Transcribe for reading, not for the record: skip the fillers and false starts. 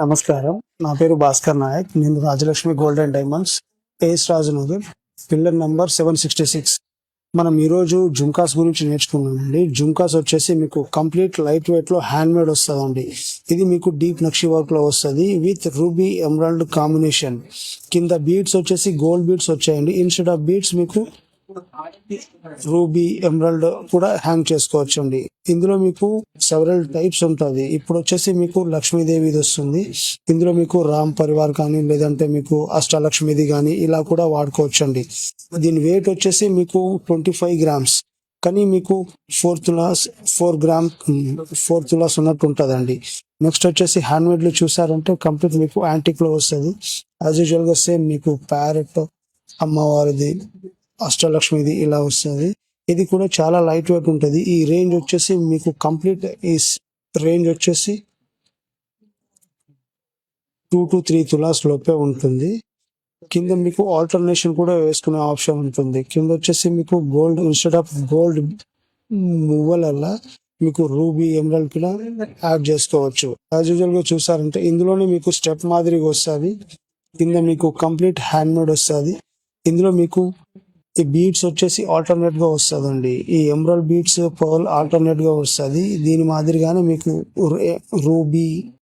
నమస్కారం. నా పేరు భాస్కర్ నాయక్. నేను Rajalakshmi gold and diamonds, AS Rajanagar, pillar number 766. మనం ఈరోజు జుమ్కాస్ గురించి నేర్చుకున్నామండి. జుమ్కాస్ వచ్చేసి మీకు కంప్లీట్ లైట్ వెయిట్ లో హ్యాండ్ మేడ్ వస్తుందండి. ఇది మీకు డీప్ నక్షి వర్క్ లో వస్తుంది విత్ రూబీ ఎమరాల్డ్ కాంబినేషన్. కింద బీడ్స్ వచ్చేసి గోల్డ్ బీడ్స్ వచ్చాయండి. ఇన్స్టెడ్ ఆఫ్ బీడ్స్ మీకు రూబీ ఎమరాల్డ్ కూడా హ్యాంగ్ చేసుకోవచ్చు అండి. ఇందులో మీకు సెవరల్ టైప్స్ ఉంటుంది. ఇప్పుడు వచ్చేసి మీకు లక్ష్మీదేవిది వస్తుంది. ఇందులో మీకు రామ్ పరివార్ కానీ లేదంటే మీకు అష్టలక్ష్మిది కానీ ఇలా కూడా వాడుకోవచ్చు అండి. దీని వెయిట్ వచ్చేసి మీకు 25 grams, కానీ మీకు 4 తులాస్ ఉన్నట్టు ఉంటుందండి. నెక్స్ట్ వచ్చేసి హ్యాండ్ మేడ్ లో చూసారంటే కంప్లీట్ మీకు యాంటిక్ లో వస్తుంది. యాజ్ యూజువల్ గా సేమ్ మీకు ప్యారెట్, అమ్మవారిది, అష్టలక్ష్మిది ఇలా వస్తుంది. ఇది కూడా చాలా లైట్ వెయిట్ ఉంటుంది. ఈ రేంజ్ వచ్చేసి మీకు కంప్లీట్ ఈ రేంజ్ వచ్చేసి 2 to 3 తులాస్ లోపే ఉంటుంది. కింద మీకు ఆల్టర్నేషన్ కూడా వేసుకునే ఆప్షన్ ఉంటుంది. కింద వచ్చేసి మీకు గోల్డ్ ఇన్స్టెడ్ ఆఫ్ గోల్డ్ మువ్వలల్లా మీకు రూబీ ఎమరాల్డ్ కూడా యాడ్ చేసుకోవచ్చు. యాజ్ యూజువల్ గా చూసారంటే ఇందులోనే మీకు స్టెప్ మాదిరిగా వస్తుంది. కింద మీకు కంప్లీట్ హ్యాండ్ మేడ్ వస్తుంది. ఇందులో మీకు ఈ బీడ్స్ వచ్చేసి ఆల్టర్నేట్ గా వస్తుందండి. ఈ ఎమరాల్డ్ బీడ్స్ పర్ల్ ఆల్టర్నేట్ గా వస్తుంది. దీని మాదిరిగానే మీకు రూబీ